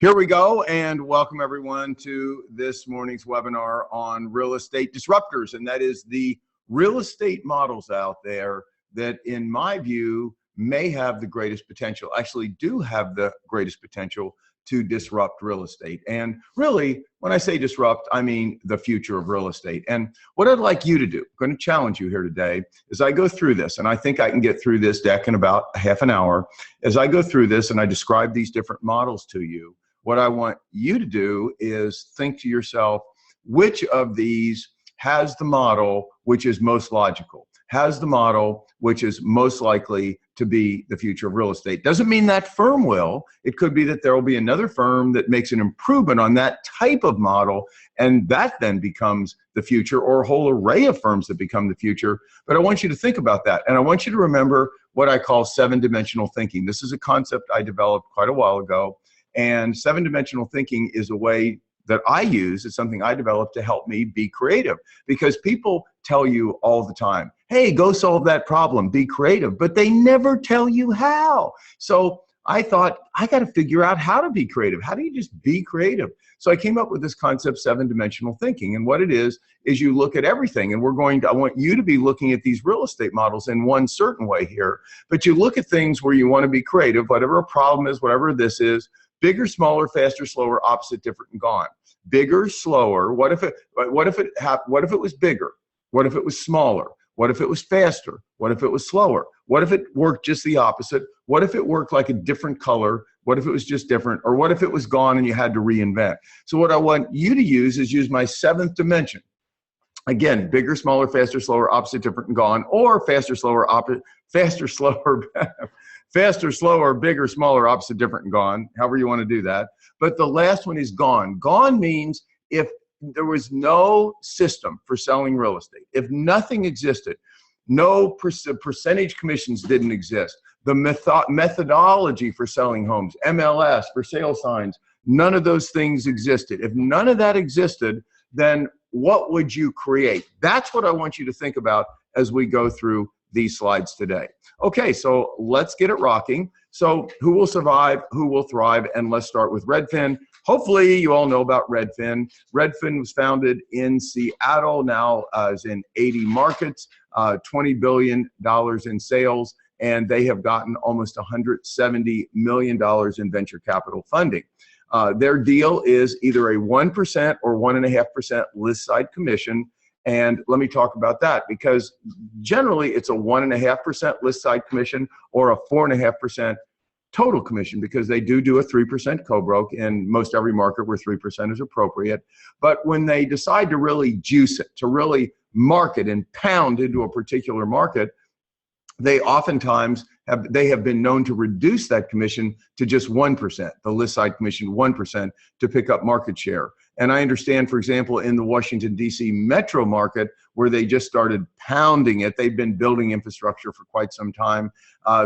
Here we go, and welcome everyone to this morning's webinar on real estate disruptors, and that is the real estate models out there that, in my view, may have the greatest potential, actually do have the greatest potential to disrupt real estate. And really, when I say disrupt, I mean the future of real estate. And what I'd like you to do, I'm going to challenge you here today, as I go through this, and I think I can get through this deck in about half an hour. As I go through this and I describe these different models to you, what I want you to do is think to yourself, which of these has the model which is most logical, has the model which is most likely to be the future of real estate. Doesn't mean that firm will. It could be that there will be another firm that makes an improvement on that type of model, and that then becomes the future, or a whole array of firms that become the future. But I want you to think about that, and I want you to remember what I call seven-dimensional thinking. This is a concept I developed quite a while ago. And seven-dimensional thinking is a way that I use. It's something I developed to help me be creative, because people tell you all the time, hey, go solve that problem, be creative, but they never tell you how. So I thought, I got to figure out how to be creative. How do you just be creative? So I came up with this concept, seven-dimensional thinking. And what it is you look at everything. And I want you to be looking at these real estate models in one certain way here. But you look at things where you want to be creative, whatever a problem is, whatever this is. Bigger, smaller, faster, slower, opposite, different, and gone. Bigger, slower. What if it was bigger? What if it was smaller? What if it was faster? What if it was slower? What if it worked just the opposite? What if it worked like a different color? What if it was just different? Or what if it was gone and you had to reinvent? So what I want you to use is use my seventh dimension. Again, bigger, smaller, faster, slower, opposite, different, and gone, or faster, slower, faster, slower, bigger, smaller, opposite, different, and gone, however you want to do that. But the last one is gone. Gone means if there was no system for selling real estate, if nothing existed, no percentage commissions didn't exist, the methodology for selling homes, MLS, for sale signs, none of those things existed. If none of that existed, then what would you create? That's what I want you to think about as we go through these slides today. Okay, so let's get it rocking. So who will survive, who will thrive, and let's start with Redfin. Hopefully you all know about Redfin. Redfin was founded in Seattle, now is in 80 markets, $20 billion in sales, and they have gotten almost $170 million in venture capital funding. Their deal is either a 1% or 1.5% list side commission. And let me talk about that, because generally it's a 1.5% list side commission or a 4.5% total commission, because they do a 3% co-broke in most every market where 3% is appropriate. But when they decide to really juice it, to really market and pound into a particular market, they oftentimes have been known to reduce that commission to just 1%, the list side commission 1%, to pick up market share. And I understand, for example, in the Washington, D.C. metro market, where they just started pounding it, they've been building infrastructure for quite some time.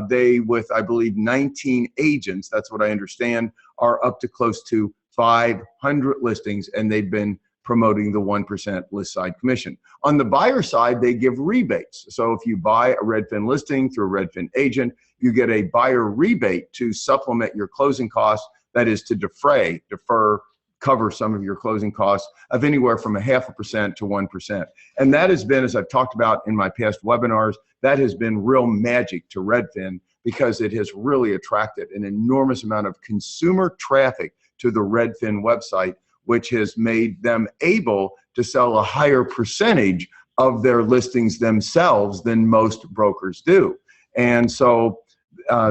They, with, I believe, 19 agents, that's what I understand, are up to close to 500 listings, and they've been promoting the 1% list side commission. On the buyer side, they give rebates. So if you buy a Redfin listing through a Redfin agent, you get a buyer rebate to supplement your closing costs, that is to cover some of your closing costs of anywhere from 0.5% to 1%. And that has been, as I've talked about in my past webinars, that has been real magic to Redfin, because it has really attracted an enormous amount of consumer traffic to the Redfin website, which has made them able to sell a higher percentage of their listings themselves than most brokers do. And so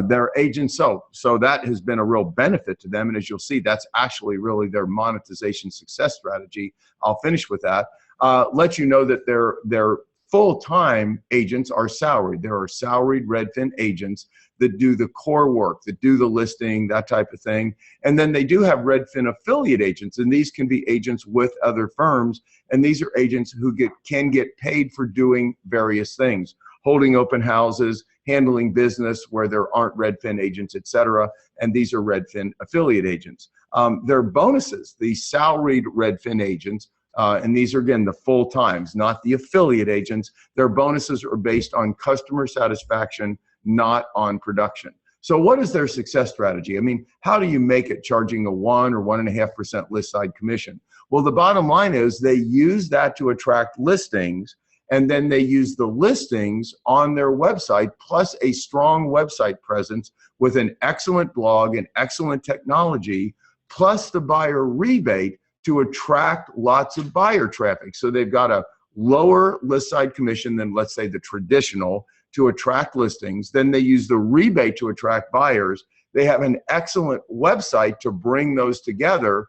their agents, so that has been a real benefit to them. And as you'll see, that's actually really their monetization success strategy. I'll finish with that. Let you know that their full-time agents are salaried. There are salaried Redfin agents that do the core work, that do the listing, that type of thing. And then they do have Redfin affiliate agents, and these can be agents with other firms. And these are agents who can get paid for doing various things, holding open houses, handling business where there aren't Redfin agents, et cetera. And these are Redfin affiliate agents. Their bonuses, the salaried Redfin agents, and these are, again, the full-times, not the affiliate agents, their bonuses are based on customer satisfaction, not on production. So what is their success strategy? I mean, how do you make it charging a 1 or 1.5% list side commission? Well, the bottom line is they use that to attract listings, and then they use the listings on their website plus a strong website presence with an excellent blog and excellent technology, plus the buyer rebate to attract lots of buyer traffic. So they've got a lower list side commission than, let's say, the traditional to attract listings. Then they use the rebate to attract buyers. They have an excellent website to bring those together.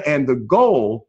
And the goal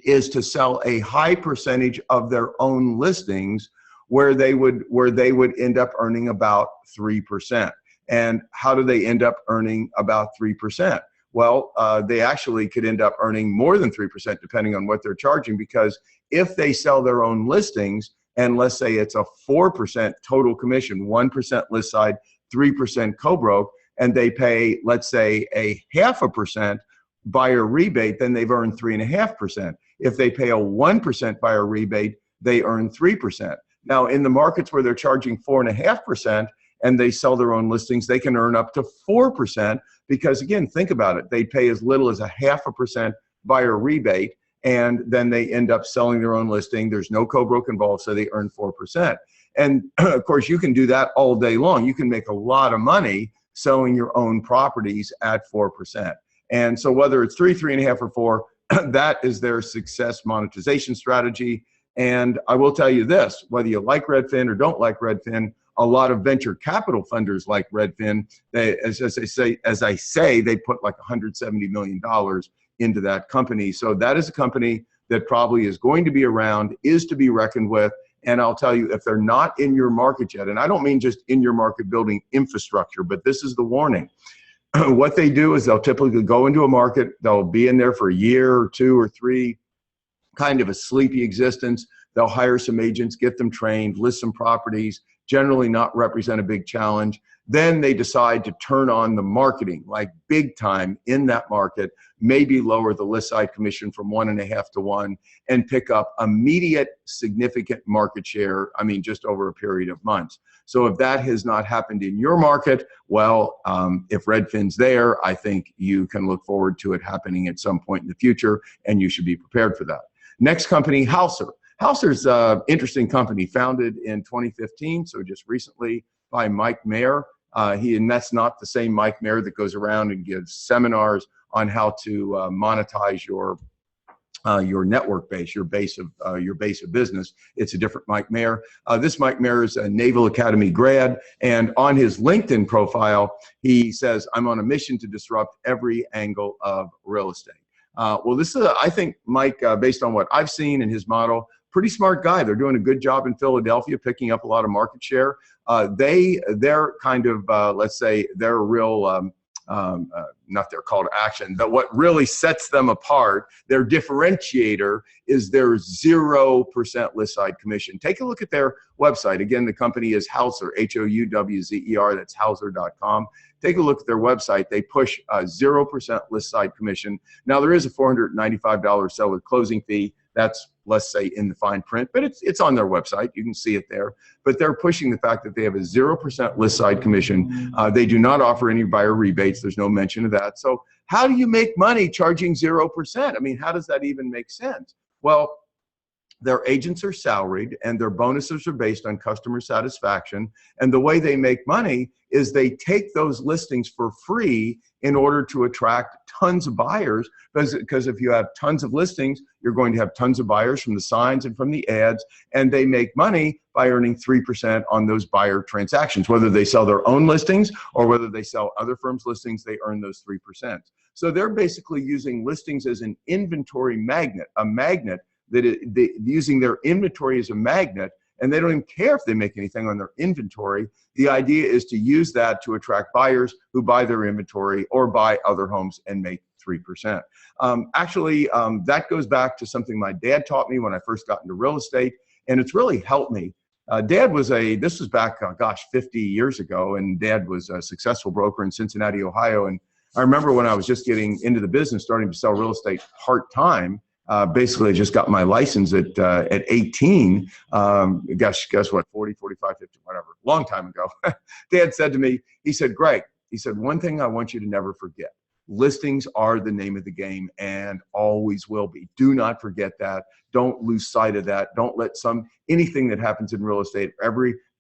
is to sell a high percentage of their own listings where they would end up earning about 3%. And how do they end up earning about 3%? Well, they actually could end up earning more than 3% depending on what they're charging, because if they sell their own listings, and let's say it's a 4% total commission, 1% list side, 3% co-broke, and they pay, let's say, a 0.5% buyer rebate, then they've earned 3.5%. If they pay a 1% buyer rebate, they earn 3%. Now, in the markets where they're charging 4.5% and they sell their own listings, they can earn up to 4%, because again, think about it. They pay as little as a 0.5% buyer rebate, and then they end up selling their own listing. There's no co-broke involved, so they earn 4%. And of course, you can do that all day long. You can make a lot of money selling your own properties at 4%. And so whether it's 3, 3.5, or 4, that is their success monetization strategy. And I will tell you this, whether you like Redfin or don't like Redfin, a lot of venture capital funders like Redfin. They, as I say, they put like $170 million into that company. So that is a company that probably is going to be around, is to be reckoned with. And I'll tell you, if they're not in your market yet, and I don't mean just in your market building infrastructure, but this is the warning. What they do is they'll typically go into a market, they'll be in there for a year or 2 or 3, kind of a sleepy existence. They'll hire some agents, get them trained, list some properties, generally not represent a big challenge. Then they decide to turn on the marketing, like big time in that market, maybe lower the list side commission from 1.5 to 1, and pick up immediate significant market share, I mean, just over a period of months. So if that has not happened in your market, well, if Redfin's there, I think you can look forward to it happening at some point in the future, and you should be prepared for that. Next company, Houwzer. Houwzer's an interesting company, founded in 2015, so just recently, by Mike Mayer. And that's not the same Mike Mayer that goes around and gives seminars on how to monetize your network base, your base of business. It's a different Mike Mayer. This Mike Mayer is a Naval Academy grad, and on his LinkedIn profile, he says, "I'm on a mission to disrupt every angle of real estate." Well, this is, I think, Mike, based on what I've seen in his model, pretty smart guy. They're doing a good job in Philadelphia, picking up a lot of market share. They're kind of, let's say, they're real, not their call to action, but what really sets them apart, their differentiator, is their 0% list side commission. Take a look at their website. Again, the company is Houwzer, Houwzer, that's Houwzer.com. Take a look at their website. They push a 0% list side commission. Now, there is a $495 seller closing fee. That's, let's say, in the fine print, but it's on their website. You can see it there. But they're pushing the fact that they have a 0% list side commission. They do not offer any buyer rebates. There's no mention of that. So how do you make money charging 0%? I mean, how does that even make sense? Well, their agents are salaried and their bonuses are based on customer satisfaction. And the way they make money is they take those listings for free in order to attract tons of buyers, because if you have tons of listings, you're going to have tons of buyers from the signs and from the ads, and they make money by earning 3% on those buyer transactions. Whether they sell their own listings or whether they sell other firms' listings, they earn those 3%. So they're basically using listings as an inventory magnet, a magnet using their inventory as a magnet, and they don't even care if they make anything on their inventory. The idea is to use that to attract buyers who buy their inventory or buy other homes and make 3%. That goes back to something my dad taught me when I first got into real estate, and it's really helped me. Dad was this was back, 50 years ago, and Dad was a successful broker in Cincinnati, Ohio. And I remember when I was just getting into the business, starting to sell real estate part-time, Basically, I just got my license at 18. Guess what, 40, 45, 50, whatever, long time ago. Dad said to me, he said, Greg, he said, one thing I want you to never forget. Listings are the name of the game and always will be. Do not forget that. Don't lose sight of that. Don't let anything that happens in real estate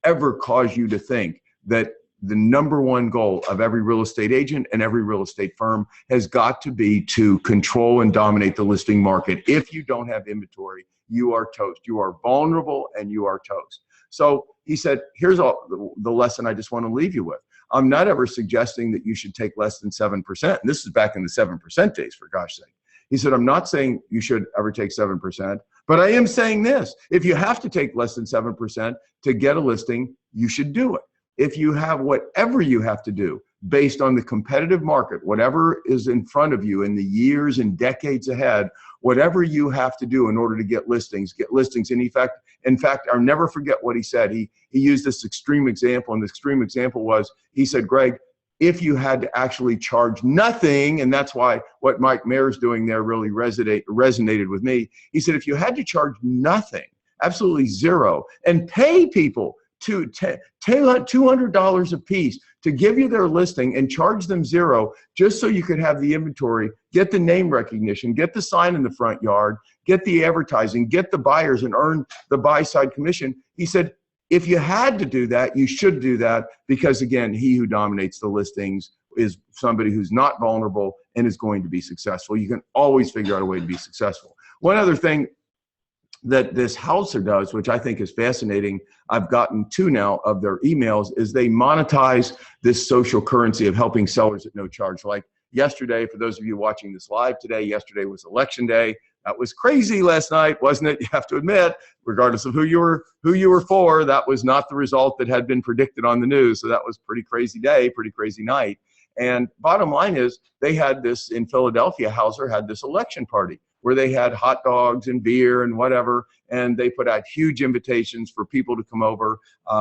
ever cause you to think that the number one goal of every real estate agent and every real estate firm has got to be to control and dominate the listing market. If you don't have inventory, you are toast. You are vulnerable and you are toast. So he said, here's the lesson I just want to leave you with. I'm not ever suggesting that you should take less than 7%. And this is back in the 7% days, for gosh sake. He said, I'm not saying you should ever take 7%, but I am saying this. If you have to take less than 7% to get a listing, you should do it. If you have whatever you have to do based on the competitive market, whatever is in front of you in the years and decades ahead, whatever you have to do in order to get listings, get listings. And in fact, I'll never forget what he said. He used this extreme example, and the extreme example was, he said, Greg, if you had to actually charge nothing, and that's why what Mike Mayer's doing there really resonated with me. He said, if you had to charge nothing, absolutely zero, and pay people $200 a piece to give you their listing and charge them zero just so you could have the inventory, get the name recognition, get the sign in the front yard, get the advertising, get the buyers and earn the buy side commission. He said, if you had to do that, you should do that because, again, he who dominates the listings is somebody who's not vulnerable and is going to be successful. You can always figure out a way to be successful. One other thing that this Houwzer does, which I think is fascinating, I've gotten two now of their emails, is they monetize this social currency of helping sellers at no charge. Like yesterday, for those of you watching this live today, yesterday was election day. That was crazy last night, wasn't it? You have to admit, regardless of who you were for, that was not the result that had been predicted on the news. So that was pretty crazy day, pretty crazy night. And bottom line is, they had this in Philadelphia. Houwzer had this election party where they had hot dogs and beer and whatever, and they put out huge invitations for people to come over,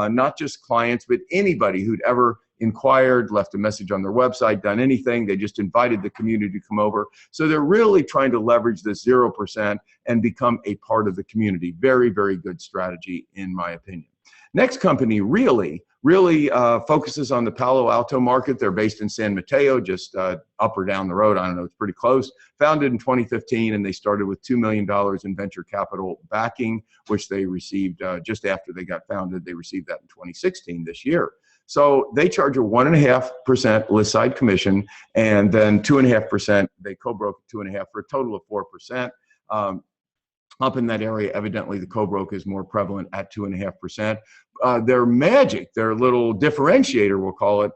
not just clients, but anybody who'd ever inquired, left a message on their website, done anything. They just invited the community to come over. So they're really trying to leverage this 0% and become a part of the community. Very, very good strategy, in my opinion. Next company, Reali, really focuses on the Palo Alto market. They're based in San Mateo, just up or down the road. I don't know, it's pretty close. Founded in 2015, and they started with $2 million in venture capital backing, which they received just after they got founded. They received that in 2016, this year. So they charge a 1.5% list side commission, and then 2.5%, they co-broke 2.5% for a total of 4%. Up in that area, evidently the co-broke is more prevalent at 2.5%. Their magic, their little differentiator, we'll call it,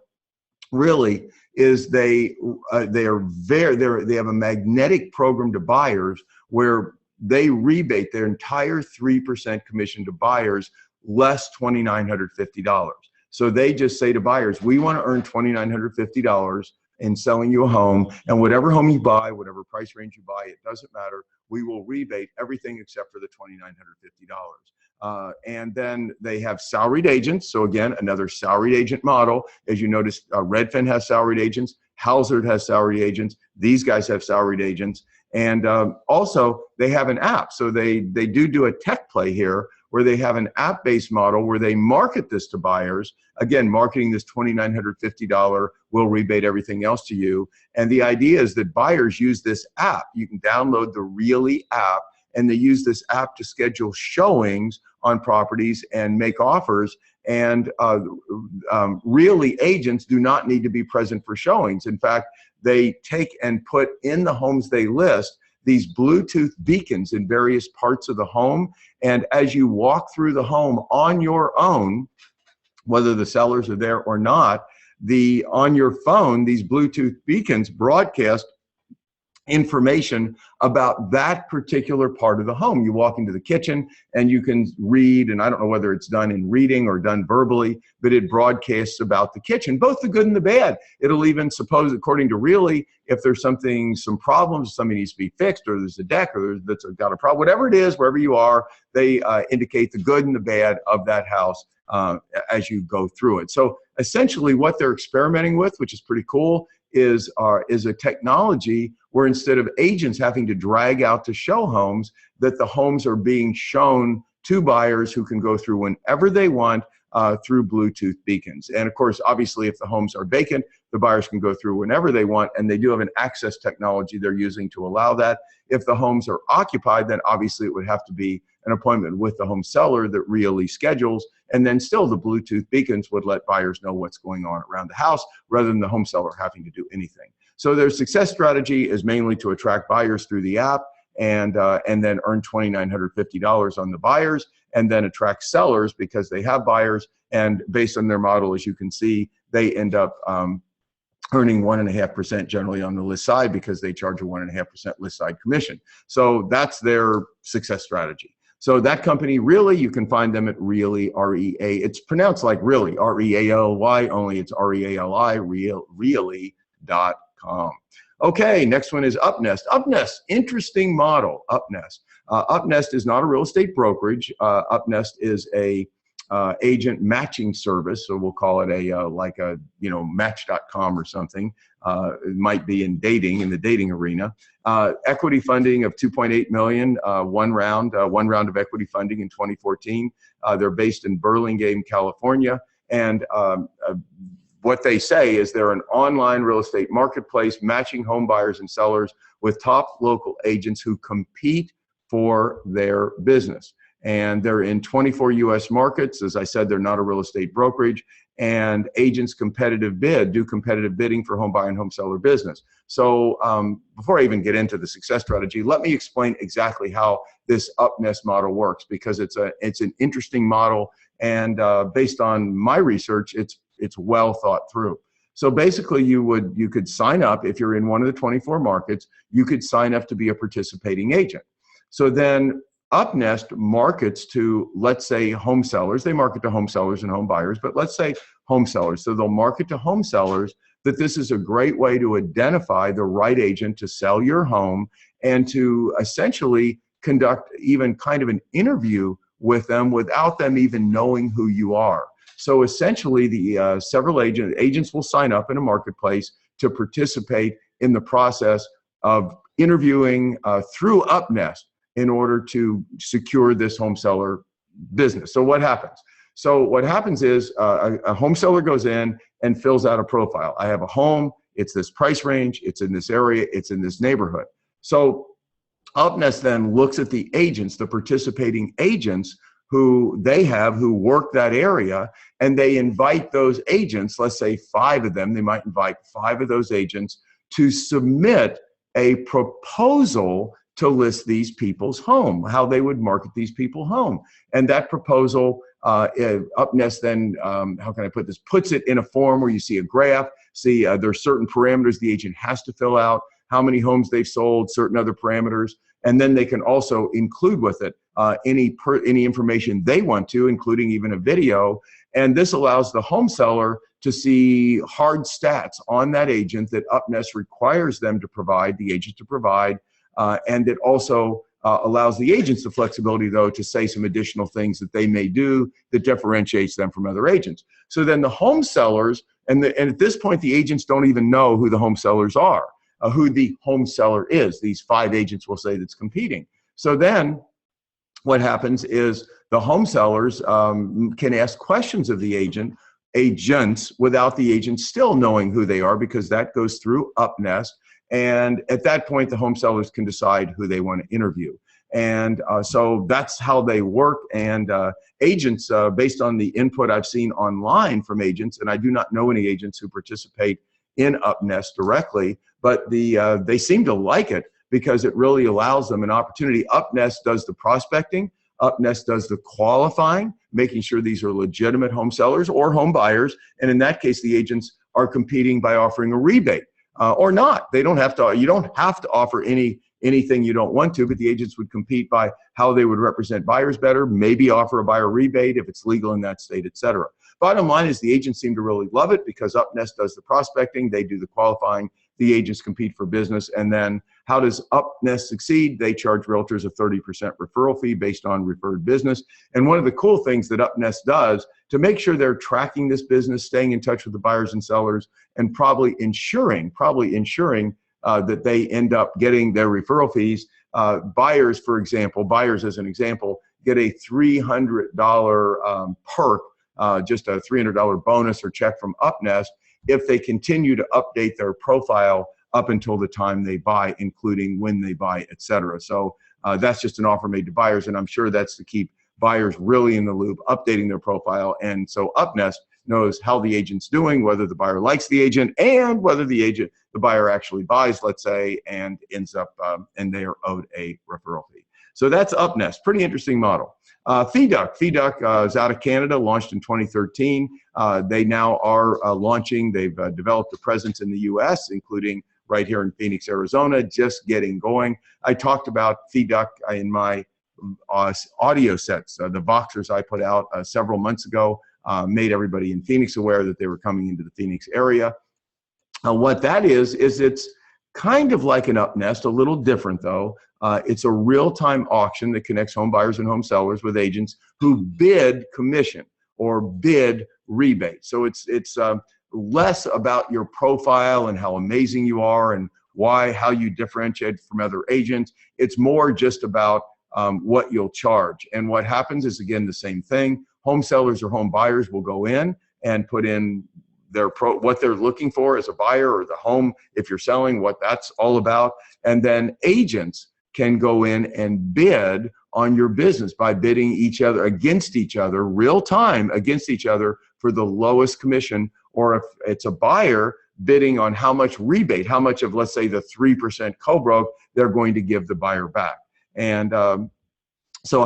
really is they have a magnetic program to buyers where they rebate their entire 3% commission to buyers less $2,950. So they just say to buyers, we want to earn $2,950 in selling you a home, and whatever home you buy, whatever price range you buy, it doesn't matter. We will rebate everything except for the $2,950. And then they have salaried agents. So again, another salaried agent model. As you notice, Redfin has salaried agents. Houwzer has salaried agents. These guys have salaried agents. And also, they have an app. So they do a tech play here where they have an app-based model where they market this to buyers. Again, marketing this $2,950 will rebate everything else to you. And the idea is that buyers use this app. You can download the Reali app, and they use this app to schedule showings on properties and make offers. And Reali agents do not need to be present for showings. In fact, they take and put in the homes they list these Bluetooth beacons in various parts of the home. And as you walk through the home on your own, whether the sellers are there or not, on your phone, these Bluetooth beacons broadcast information about that particular part of the home. You walk into the kitchen and you can read, and I don't know whether it's done in reading or done verbally, but it broadcasts about the kitchen, both the good and the bad. It'll even suppose, according to Reali, if there's some problems, something needs to be fixed, or there's a deck, or that's got a problem, whatever it is, wherever you are, they indicate the good and the bad of that house as you go through it. So essentially what they're experimenting with, which is pretty cool, is a technology where instead of agents having to drag out to show homes, that the homes are being shown to buyers who can go through whenever they want through Bluetooth beacons. And of course, obviously, if the homes are vacant, the buyers can go through whenever they want, and they do have an access technology they're using to allow that. If the homes are occupied, then obviously it would have to be an appointment with the home seller that Reali schedules, and then still the Bluetooth beacons would let buyers know what's going on around the house rather than the home seller having to do anything. So their success strategy is mainly to attract buyers through the app and then earn $2,950 on the buyers, and then attract sellers because they have buyers, and based on their model, as you can see, they end up earning 1.5% generally on the list side because they charge a 1.5% list side commission. So that's their success strategy. So that company, Reali, you can find them at Reali, R-E-A. It's pronounced like really, R-E-A-L-Y, only it's R-E-A-L-I, Reali.com. Okay, next one is Upnest. Upnest, interesting model, Upnest. Upnest is not a real estate brokerage. Upnest is a agent matching service, so we'll call it a like a Match.com or something. It might be in the dating arena. Equity funding of 2.8 million, one round of equity funding in 2014. They're based in Burlingame, California, and what they say is they're an online real estate marketplace matching home buyers and sellers with top local agents who compete for their business. And they're in 24 U.S. markets. As I said, they're not a real estate brokerage, and agents do competitive bidding for home buyer and home seller business. So before I even get into the success strategy, let me explain exactly how this Upnest model works, because it's an interesting model, and based on my research, it's well thought through. So basically, you could sign up if you're in one of the 24 markets. You could sign up to be a participating agent. So then Upnest markets to, let's say, home sellers. They market to home sellers and home buyers, but let's say home sellers. So they'll market to home sellers that this is a great way to identify the right agent to sell your home and to essentially conduct even kind of an interview with them without them even knowing who you are. So essentially, the several agents will sign up in a marketplace to participate in the process of interviewing through Upnest in order to secure this home seller business. So what happens? So what happens is a home seller goes in and fills out a profile. I have a home, it's this price range, it's in this area, it's in this neighborhood. So Upnest then looks at the agents, the participating agents who they have who work that area, and they invite those agents, let's say 5 of them, they might invite 5 of those agents to submit a proposal to list these people's home, how they would market these people home. And that proposal, Upnest then, how can I put this, puts it in a form where you see a graph, see there's certain parameters the agent has to fill out, how many homes they've sold, certain other parameters, and then they can also include with it any information they want to, including even a video. And this allows the home seller to see hard stats on that agent that Upnest requires them to provide, the agent to provide, and it also allows the agents the flexibility, though, to say some additional things that they may do that differentiates them from other agents. So then the home sellers, and at this point, the agents don't even know who the home sellers are, who the home seller is. These 5 agents will say that's competing. So then what happens is the home sellers can ask questions of the agents without the agent still knowing who they are, because that goes through Upnest. And at that point, the home sellers can decide who they want to interview. And so that's how they work. And agents, based on the input I've seen online from agents, and I do not know any agents who participate in Upnest directly, but they seem to like it because it really allows them an opportunity. Upnest does the prospecting. Upnest does the qualifying, making sure these are legitimate home sellers or home buyers. And in that case, the agents are competing by offering a rebate. Or not. They don't have to. You don't have to offer anything you don't want to, but the agents would compete by how they would represent buyers better, maybe offer a buyer rebate if it's legal in that state, etc. Bottom line is the agents seem to really love it because Upnest does the prospecting, they do the qualifying, the agents compete for business. And then how does Upnest succeed? They charge realtors a 30% referral fee based on referred business. And one of the cool things that Upnest does to make sure they're tracking this business, staying in touch with the buyers and sellers, and probably ensuring that they end up getting their referral fees. Buyers, for example, buyers as an example, get a $300 perk, just a $300 bonus or check from Upnest if they continue to update their profile up until the time they buy, including when they buy, et cetera. So that's just an offer made to buyers, and I'm sure that's to keep buyers really in the loop, updating their profile. And so Upnest knows how the agent's doing, whether the buyer likes the agent, and whether the buyer actually buys, let's say, and ends up, and they are owed a referral fee. So that's Upnest, pretty interesting model. FeeDuck is out of Canada, launched in 2013. They now are launching, they've developed a presence in the US, including right here in Phoenix, Arizona, just getting going. I talked about FeeDuck in my audio sets, the Voxers I put out several months ago, made everybody in Phoenix aware that they were coming into the Phoenix area. What that is it's kind of like an Upnest, a little different though. It's a real-time auction that connects home buyers and home sellers with agents who bid commission or bid rebate. So it's less about your profile and how amazing you are and how you differentiate from other agents. It's more just about what you'll charge. And what happens is, again, the same thing. Home sellers or home buyers will go in and put in what they're looking for as a buyer, or the home, if you're selling, what that's all about. And then agents can go in and bid on your business by bidding against each other, real time against each other for the lowest commission. Or if it's a buyer, bidding on how much rebate, how much of, let's say, the 3% co-broke they're going to give the buyer back. And so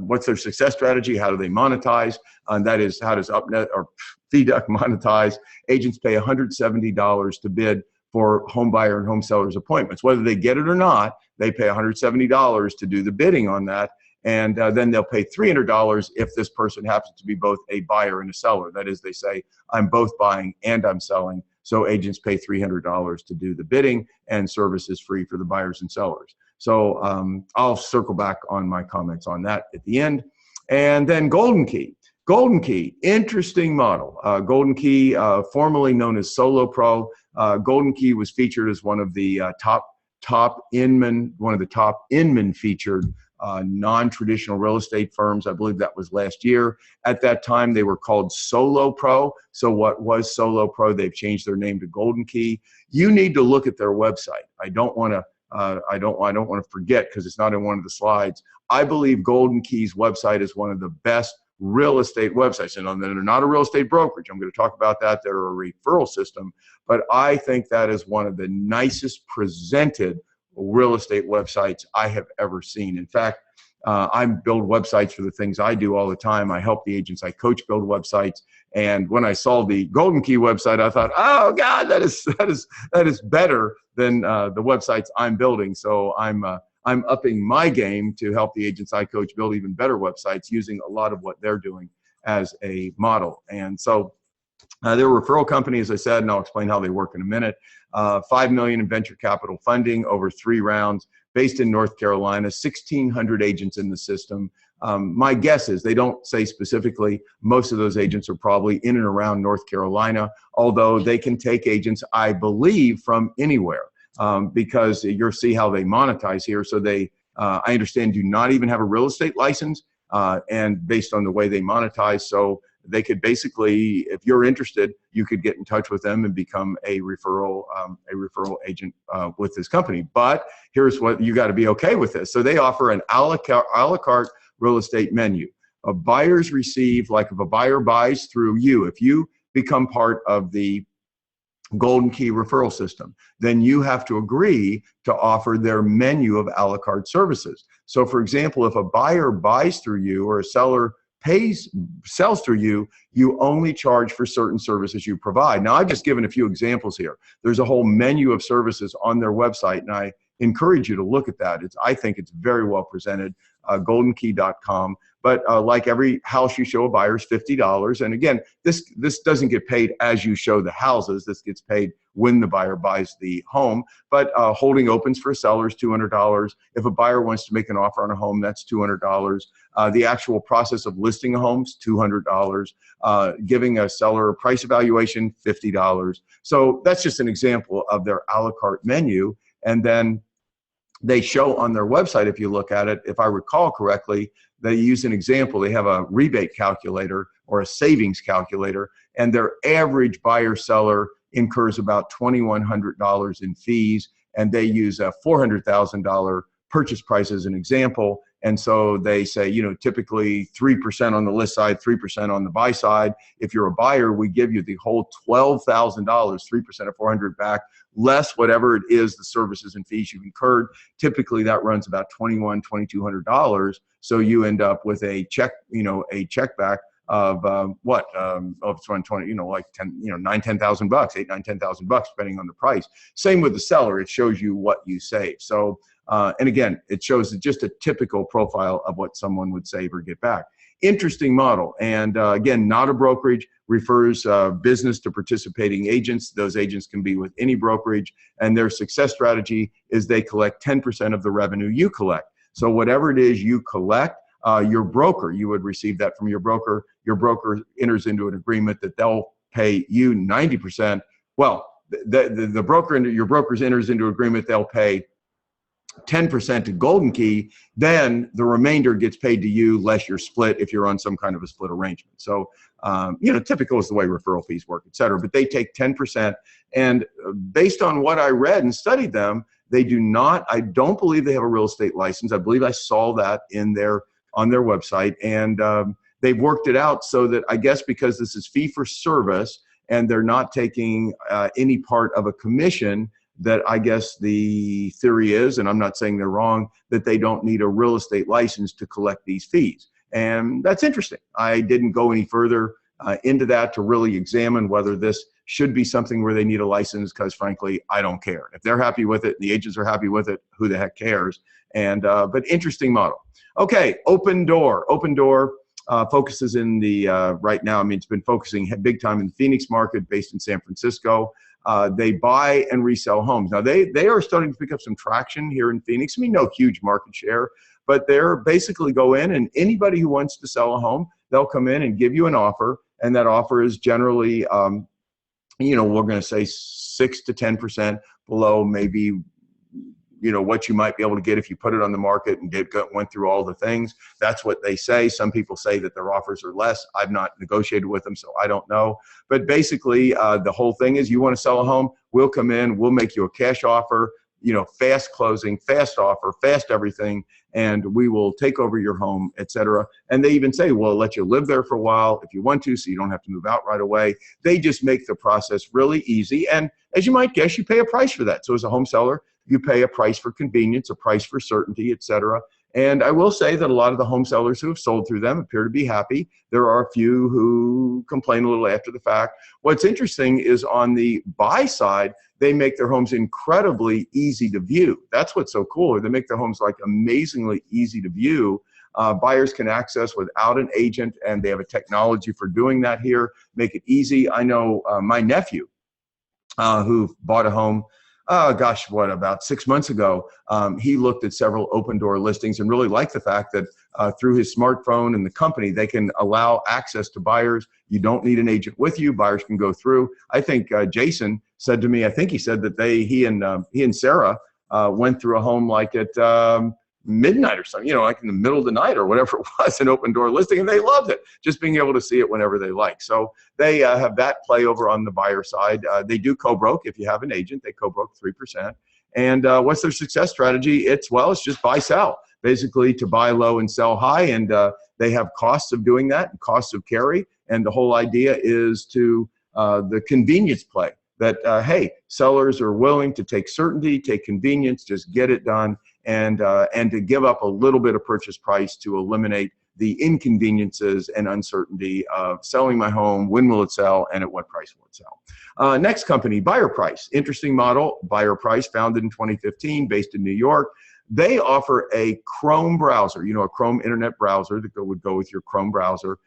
what's their success strategy? How do they monetize? And that is, how does Upnet or FeeDuck monetize? Agents pay $170 to bid for home buyer and home sellers appointments. Whether they get it or not, they pay $170 to do the bidding on that. And then they'll pay $300 if this person happens to be both a buyer and a seller. That is, they say, I'm both buying and I'm selling. So agents pay $300 to do the bidding, and service is free for the buyers and sellers. So I'll circle back on my comments on that at the end. And then Golden Key. Golden Key, interesting model. Golden Key, formerly known as Solo Pro. Golden Key was featured as one of the top Inman featured non-traditional real estate firms. I believe that was last year. At that time, they were called Solo Pro. So what was Solo Pro? They've changed their name to Golden Key. You need to look at their website. I don't want to forget, because it's not in one of the slides. I believe Golden Key's website is one of the best real estate websites. And they're not a real estate brokerage. I'm going to talk about that. They're a referral system. But I think that is one of the nicest presented real estate websites I have ever seen. In fact, I build websites for the things I do all the time. I help the agents I coach build websites. And when I saw the Golden Key website, I thought, oh God, that is better than the websites I'm building. So I'm upping my game to help the agents I coach build even better websites using a lot of what they're doing as a model. And so they're a referral company, as I said, and I'll explain how they work in a minute. $5 million in venture capital funding over 3 rounds, based in North Carolina, 1,600 agents in the system. My guess is, they don't say specifically, most of those agents are probably in and around North Carolina, although they can take agents, I believe, from anywhere, because you'll see how they monetize here. So they, I understand, do not even have a real estate license, and based on the way they monetize. So they could basically, if you're interested, you could get in touch with them and become a referral agent with this company. But here's what you got to be okay with this. So they offer an a la carte real estate menu. Buyers receive, like if a buyer buys through you, if you become part of the Golden Key referral system, then you have to agree to offer their menu of a la carte services. So for example, if a buyer buys through you or a seller sells through you, you only charge for certain services you provide. Now, I've just given a few examples here. There's a whole menu of services on their website, and I encourage you to look at that. I think it's very well presented, goldenkey.com. But like every house you show a buyer is $50. And again, this doesn't get paid as you show the houses. This gets paid when the buyer buys the home. But holding opens for a seller is $200. If a buyer wants to make an offer on a home, that's $200. The actual process of listing a home is $200. Giving a seller a price evaluation, $50. So that's just an example of their a la carte menu. And then they show on their website, if you look at it, if I recall correctly, they use an example. They have a rebate calculator or a savings calculator, and their average buyer seller incurs about $2,100 in fees, and they use a $400,000 purchase price as an example. And so they say, you know, typically 3% on the list side, 3% on the buy side. If you're a buyer, we give you the whole $12,000, 3% of 400 back, less whatever it is, the services and fees you've incurred. Typically that runs about $2,200. So you end up with a check, you know, a check back of it's 120, you know, like 10, you know, $9,000, $10,000, $8,000, $9,000, $10,000, depending on the price. Same with the seller. It shows you what you save. So, and again, it shows just a typical profile of what someone would save or get back. Interesting model. And again, not a brokerage, refers business to participating agents. Those agents can be with any brokerage, and their success strategy is they collect 10% of the revenue you collect. So whatever it is you collect, your broker, you would receive that from your broker. Your broker enters into an agreement that they'll pay you 90%. Well, the broker, your broker enters into agreement they'll pay 10% to Golden Key, then the remainder gets paid to you less your split if you're on some kind of a split arrangement. So, you know, typical is the way referral fees work, et cetera, but they take 10%. And based on what I read and studied them, they do not, I don't believe they have a real estate license. I believe I saw that in on their website, and they've worked it out so that I guess because this is fee for service and they're not taking any part of a commission, that I guess the theory is, and I'm not saying they're wrong, that they don't need a real estate license to collect these fees. And that's interesting. I didn't go any further into that to really examine whether this should be something where they need a license, because frankly, I don't care. If they're happy with it, the agents are happy with it, who the heck cares? And but interesting model. Okay, Open Door. Open Door focuses in the, right now, I mean, it's been focusing big time in the Phoenix market, based in San Francisco. They buy and resell homes. Now, they are starting to pick up some traction here in Phoenix. I mean, no huge market share, but they're basically go in, and anybody who wants to sell a home, they'll come in and give you an offer, and that offer is generally, you know, we're going to say 6 to 10% below maybe, you know, what you might be able to get if you put it on the market and went through all the things. That's what they say. Some people say that their offers are less. I've not negotiated with them, so I don't know. But basically, the whole thing is, you want to sell a home, we'll come in, we'll make you a cash offer, you know, fast closing, fast offer, fast everything, and we will take over your home, etc. And they even say, we'll let you live there for a while if you want to, so you don't have to move out right away. They just make the process really easy. And as you might guess, you pay a price for that. So as a home seller, you pay a price for convenience, a price for certainty, etc. And I will say that a lot of the home sellers who have sold through them appear to be happy. There are a few who complain a little after the fact. What's interesting is on the buy side, they make their homes incredibly easy to view. That's what's so cool. They make their homes like amazingly easy to view. Buyers can access without an agent, and they have a technology for doing that here. Make it easy. I know my nephew who bought a home, about 6 months ago, he looked at several Open Door listings and really liked the fact that through his smartphone and the company, they can allow access to buyers. You don't need an agent with you. Buyers can go through. I think Jason said to me, I think he said that he and Sarah went through a home like at midnight or something, you know, like in the middle of the night or whatever it was, an Open Door listing, and they loved it, just being able to see it whenever they like. So they have that play over on the buyer side. They do co-broke. If you have an agent, they co-broke 3%. And what's their success strategy? It's just buy, sell, basically to buy low and sell high. And they have costs of doing that and costs of carry. And the whole idea is to the convenience play that, hey, sellers are willing to take certainty, take convenience, just get it done, and to give up a little bit of purchase price to eliminate the inconveniences and uncertainty of selling my home, when will it sell, and at what price will it sell. Next company, BuyerPrice. Interesting model. BuyerPrice, founded in 2015, based in New York. They offer a Chrome browser, you know, a Chrome internet browser that would go with your Chrome browser,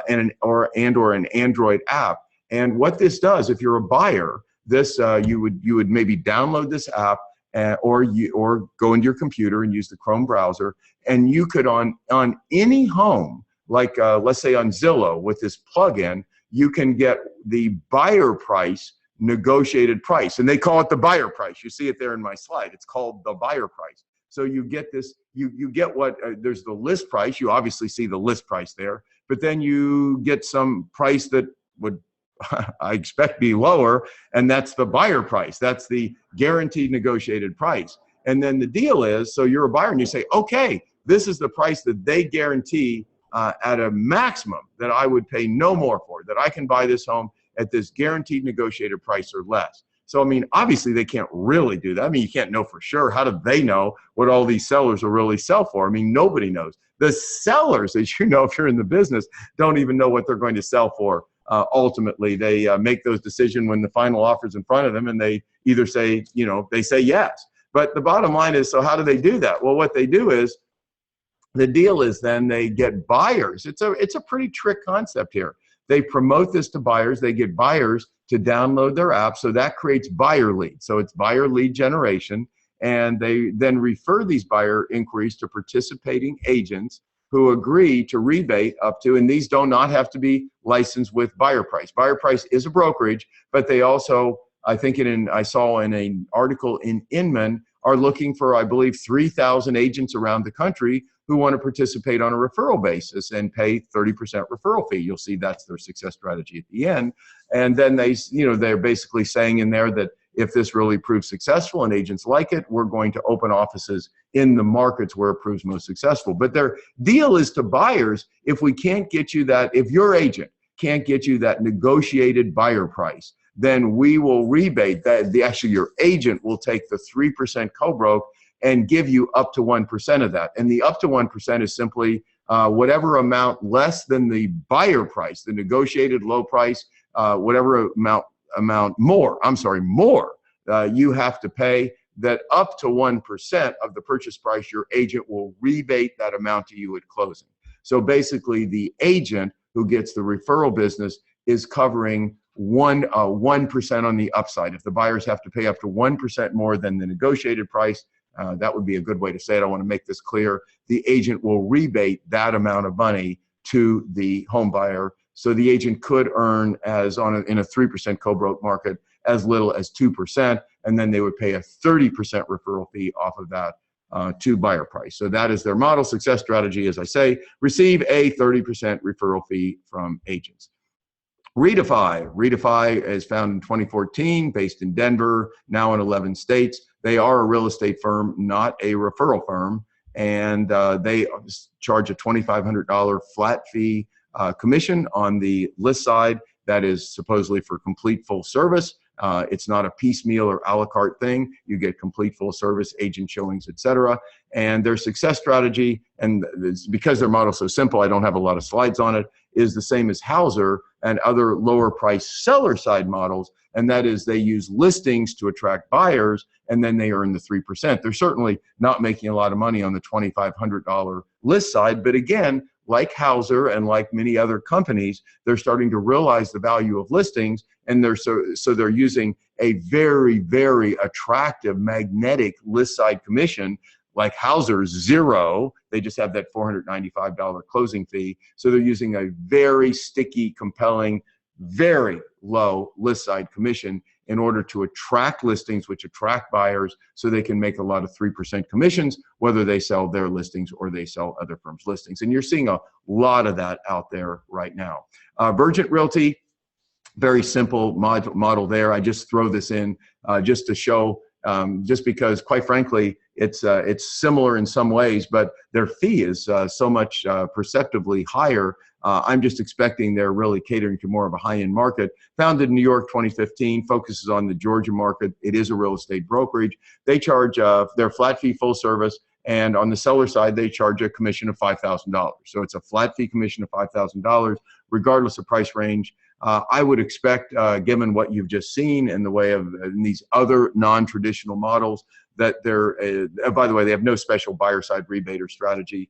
and an Android app. And what this does, if you're a buyer, this, you would maybe download this app, or go into your computer and use the Chrome browser, and you could on any home, like let's say on Zillow with this plugin, you can get the buyer price negotiated price, and they call it the buyer price. You see it there in my slide. It's called the buyer price. So you get this, you get what, there's the list price. You obviously see the list price there, but then you get some price that would, I expect, be lower, and that's the buyer price. That's the guaranteed negotiated price. And then the deal is, so you're a buyer and you say, okay, this is the price that they guarantee at a maximum that I would pay no more for, that I can buy this home at this guaranteed negotiated price or less. So, I mean, obviously they can't really do that. I mean, you can't know for sure. How do they know what all these sellers will really sell for? I mean, nobody knows. The sellers, as you know, if you're in the business, don't even know what they're going to sell for. Ultimately, they make those decisions when the final offer's in front of them, and they either say, they say yes. But the bottom line is, so how do they do that? Well, what they do is, the deal is then they get buyers. It's a pretty trick concept here. They promote this to buyers. They get buyers to download their app. So that creates buyer leads. So it's buyer lead generation. And they then refer these buyer inquiries to participating agents who agree to rebate up to, and these do not have to be licensed with BuyerPrice. BuyerPrice is a brokerage, but they also, I think I saw in an article in Inman, are looking for, I believe, 3,000 agents around the country who want to participate on a referral basis and pay 30% referral fee. You'll see that's their success strategy at the end. And then they're basically saying in there that if this really proves successful and agents like it, we're going to open offices in the markets where it proves most successful. But their deal is to buyers, if we can't get you that, if your agent can't get you that negotiated buyer price, then we will rebate that. Actually, your agent will take the 3% co-broke and give you up to 1% of that. And the up to 1% is simply whatever amount less than the buyer price, the negotiated low price, whatever amount more you have to pay, that up to 1% of the purchase price, your agent will rebate that amount to you at closing. So basically, the agent who gets the referral business is covering 1% on the upside. If the buyers have to pay up to 1% more than the negotiated price, that would be a good way to say it. I want to make this clear. The agent will rebate that amount of money to the home buyer. So the agent could earn, in a 3% co-broke market, as little as 2%, and then they would pay a 30% referral fee off of that to BuyerPrice. So that is their model success strategy. As I say, receive a 30% referral fee from agents. Redefy. Redefy is founded in 2014, based in Denver, now in 11 states. They are a real estate firm, not a referral firm, and they charge a $2,500 flat fee commission on the list side. That is supposedly for complete full service. It's not a piecemeal or a la carte thing. You get complete full service, agent showings, etc. And their success strategy, and because their model is so simple, I don't have a lot of slides on it, is the same as Houwzer and other lower price seller side models. And that is, they use listings to attract buyers, and then they earn the 3%. They're certainly not making a lot of money on the $2,500 list side. But again, like Houwzer and like many other companies, they're starting to realize the value of listings, and they're using a very, very attractive magnetic list side commission. Like Houwzer's zero, they just have that $495 closing fee. So they're using a very sticky, compelling, very low list side commission in order to attract listings, which attract buyers, so they can make a lot of 3% commissions, whether they sell their listings or they sell other firms' listings. And you're seeing a lot of that out there right now. Virgent Realty, very simple model there. I just throw this in just to show, just because, quite frankly, it's similar in some ways, but their fee is so much perceptively higher. I'm just expecting they're really catering to more of a high-end market. Founded in New York 2015, focuses on the Georgia market. It is a real estate brokerage. They charge their flat fee full service, and on the seller side, they charge a commission of $5,000. So it's a flat fee commission of $5,000, regardless of price range. I would expect, given what you've just seen in the way of these other non-traditional models, that by the way, they have no special buyer side rebate or strategy,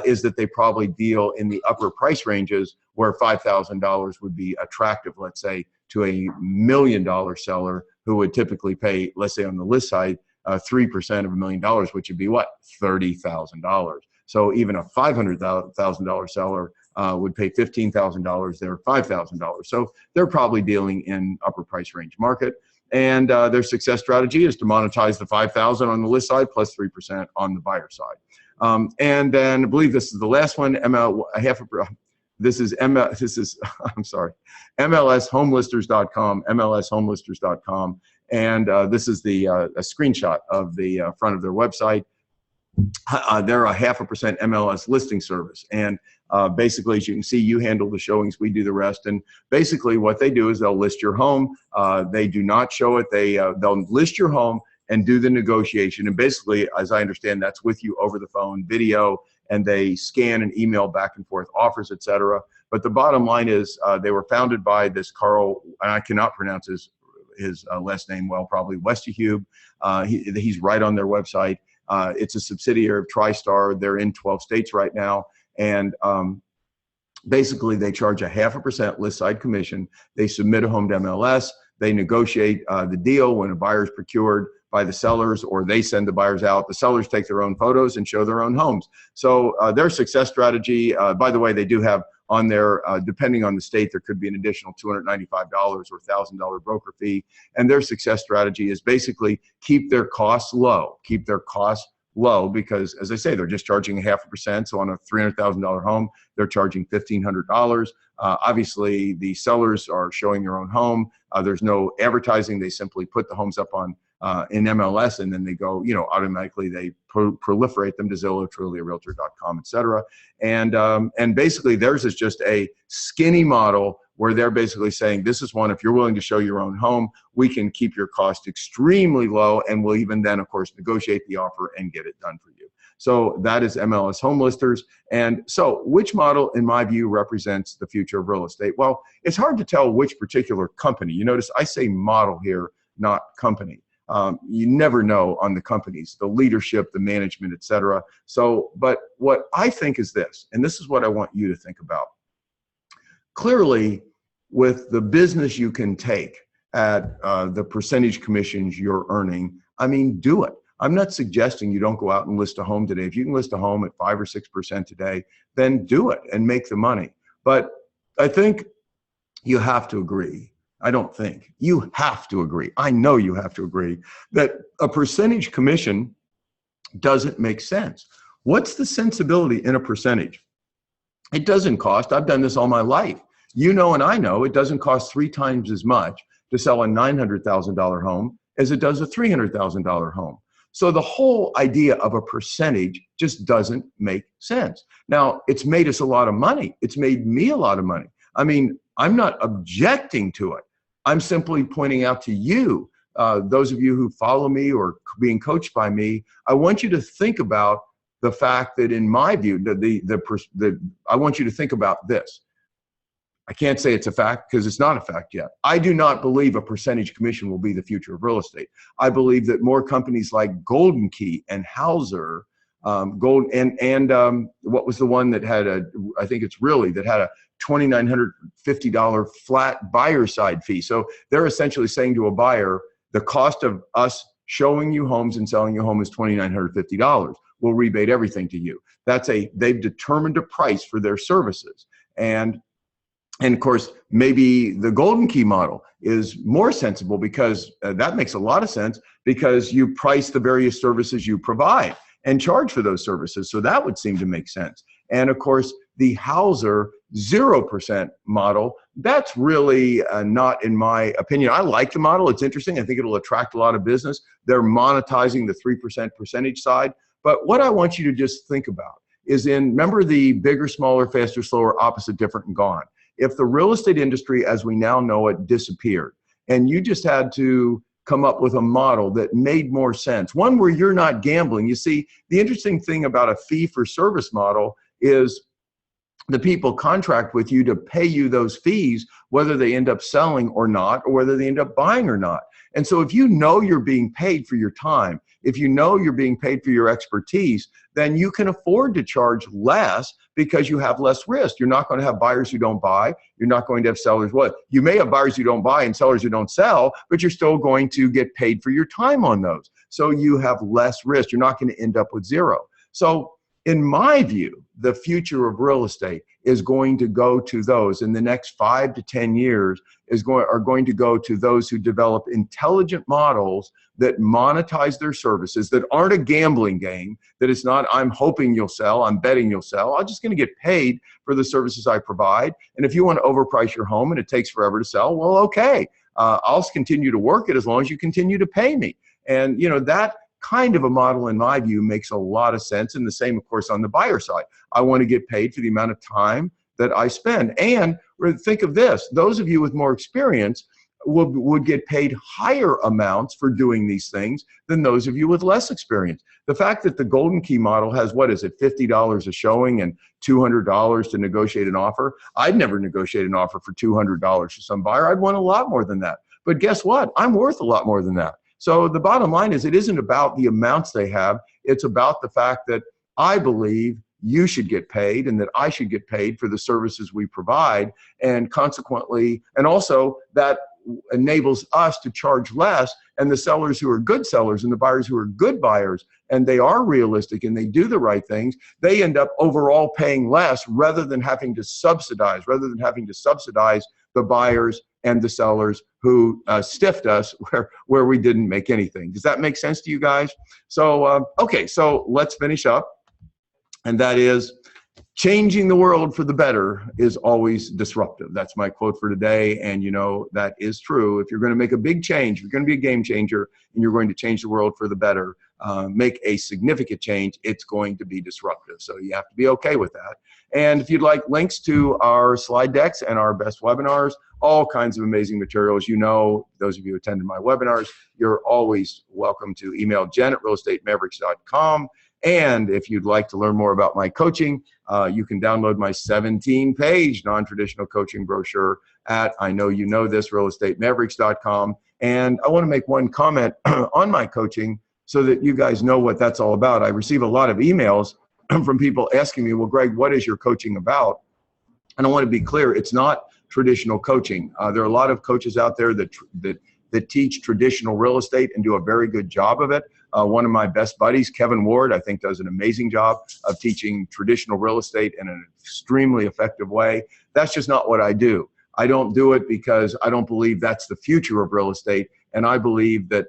is that they probably deal in the upper price ranges where $5,000 would be attractive, let's say, to a $1 million seller who would typically pay, let's say on the list side, 3% of $1 million, which would be what? $30,000. So even a $500,000 seller would pay $15,000 there, $5,000. So they're probably dealing in upper price range market. And their success strategy is to monetize the $5,000 on the list side plus 3% on the buyer side. And then I believe this is the last one. This is I'm sorry, MLSHomeListers.com, MLSHomeListers.com, and this is the a screenshot of the front of their website. They're a 0.5% MLS listing service, and basically, as you can see, you handle the showings, we do the rest. And basically, what they do is they'll list your home. They do not show it. They'll list your home and do the negotiation. And basically, as I understand, that's with you over the phone, video, and they scan and email back and forth offers, etc. But the bottom line is they were founded by this Carl, and I cannot pronounce his last name well, probably Westerhube. He's right on their website. It's a subsidiary of TriStar. They're in 12 states right now. And basically, they charge a 0.5% list side commission. They submit a home to MLS. They negotiate the deal when a buyer is procured by the sellers, or they send the buyers out. The sellers take their own photos and show their own homes. So their success strategy, by the way, they do have on there, depending on the state, there could be an additional $295 or $1,000 broker fee. And their success strategy is basically keep their costs low, because, as I say, they're just charging 0.5%. So on a $300,000 home, they're charging $1,500. Obviously, the sellers are showing their own home. There's no advertising. They simply put the homes up on in MLS, and then they go, automatically they proliferate them to Zillow, Trulia, Realtor.com, etc. And basically theirs is just a skinny model where they're basically saying, this is one, if you're willing to show your own home, we can keep your cost extremely low, and we'll even then, of course, negotiate the offer and get it done for you. So that is MLS Home Listers. And so which model, in my view, represents the future of real estate? Well, it's hard to tell which particular company. You notice I say model here, not company. You never know on the companies, the leadership, the management, etc. So, but what I think is this, and this is what I want you to think about. Clearly, with the business you can take at the percentage commissions you're earning, I mean, do it. I'm not suggesting you don't go out and list a home today. If you can list a home at 5 or 6% today, then do it and make the money. But I think you have to agree. I don't think. You have to agree. I know you have to agree that a percentage commission doesn't make sense. What's the sensibility in a percentage? It doesn't cost. I've done this all my life. You know, and I know it doesn't cost 3 times as much to sell a $900,000 home as it does a $300,000 home. So the whole idea of a percentage just doesn't make sense. Now, it's made us a lot of money. It's made me a lot of money. I mean, I'm not objecting to it. I'm simply pointing out to you, those of you who follow me or being coached by me, I want you to think about the fact that, in my view, I want you to think about this. I can't say it's a fact because it's not a fact yet. I do not believe a percentage commission will be the future of real estate. I believe that more companies like Golden Key and Houwzer, what was the one that had I think it's Reali, that had a $2,950 flat buyer side fee. So they're essentially saying to a buyer, the cost of us showing you homes and selling your home is $2,950. We'll rebate everything to you. They've determined a price for their services. And of course, maybe the Golden Key model is more sensible because that makes a lot of sense, because you price the various services you provide and charge for those services. So that would seem to make sense. And of course, the Houwzer 0% model, that's really not, in my opinion. I like the model. It's interesting. I think it'll attract a lot of business. They're monetizing the 3% percentage side. But what I want you to just think about is, remember the bigger, smaller, faster, slower, opposite, different, and gone. If the real estate industry as we now know it disappeared, and you just had to come up with a model that made more sense, one where you're not gambling. You see, the interesting thing about a fee for service model is the people contract with you to pay you those fees, whether they end up selling or not, or whether they end up buying or not. And so if you know you're being paid for your time, if you know you're being paid for your expertise, then you can afford to charge less because you have less risk. You're not going to have buyers who don't buy. You're not going to have sellers. What? You may have buyers who don't buy and sellers who don't sell, but you're still going to get paid for your time on those. So you have less risk. You're not going to end up with zero. So in my view, the future of real estate is going to go to those in the next 5 to 10 years are going to go to those who develop intelligent models that monetize their services, that aren't a gambling game, that it's not, I'm hoping you'll sell, I'm betting you'll sell. I'm just going to get paid for the services I provide. And if you want to overprice your home and it takes forever to sell, well, okay, I'll continue to work it as long as you continue to pay me. And that kind of a model, in my view, makes a lot of sense. And the same, of course, on the buyer side. I want to get paid for the amount of time that I spend. And think of this, those of you with more experience would get paid higher amounts for doing these things than those of you with less experience. The fact that the Golden Key model has, what is it, $50 a showing and $200 to negotiate an offer. I'd never negotiate an offer for $200 for some buyer. I'd want a lot more than that. But guess what? I'm worth a lot more than that. So the bottom line is, it isn't about the amounts they have. It's about the fact that I believe you should get paid and that I should get paid for the services we provide. And consequently, and also that enables us to charge less, and the sellers who are good sellers and the buyers who are good buyers and they are realistic and they do the right things, they end up overall paying less rather than having to subsidize the buyers and the sellers who stiffed us where we didn't make anything. Does that make sense to you guys? So, okay, so let's finish up. And that is, changing the world for the better is always disruptive. That's my quote for today. And that is true. If you're going to make a big change, if you're going to be a game changer and you're going to change the world for the better, make a significant change, it's going to be disruptive. So you have to be okay with that. And if you'd like links to our slide decks and our best webinars, all kinds of amazing materials, those of you who attended my webinars, you're always welcome to email jen@realestatemaverick.com. And if you'd like to learn more about my coaching, you can download my 17-page non-traditional coaching brochure at realestatemaverick.com. And I want to make one comment on my coaching so that you guys know what that's all about. I receive a lot of emails from people asking me, well, Greg, what is your coaching about? And I want to be clear, it's not traditional coaching. There are a lot of coaches out there that teach traditional real estate and do a very good job of it. One of my best buddies, Kevin Ward, I think does an amazing job of teaching traditional real estate in an extremely effective way. That's just not what I do. I don't do it because I don't believe that's the future of real estate. And I believe that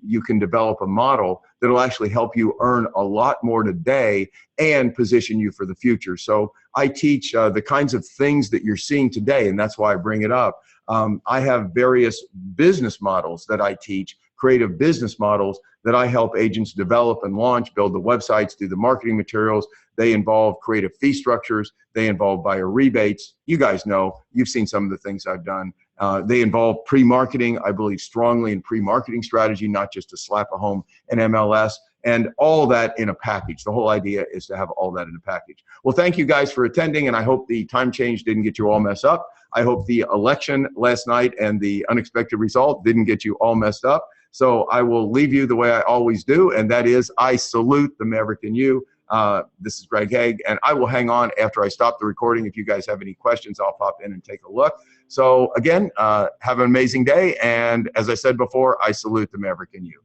you can develop a model that will actually help you earn a lot more today and position you for the future. So I teach the kinds of things that you're seeing today, and that's why I bring it up. I have various business models that I teach, creative business models that I help agents develop and launch, build the websites, do the marketing materials. They involve creative fee structures. They involve buyer rebates. You guys know, you've seen some of the things I've done. They involve pre-marketing. I believe strongly in pre-marketing strategy, not just to slap a home in MLS, and all that in a package. The whole idea is to have all that in a package. Well, thank you guys for attending, and I hope the time change didn't get you all messed up. I hope the election last night and the unexpected result didn't get you all messed up. So I will leave you the way I always do, and that is, I salute the Maverick in you. This is Greg Hague, and I will hang on after I stop the recording. If you guys have any questions, I'll pop in and take a look. So again, have an amazing day, and as I said before, I salute the Maverick in you.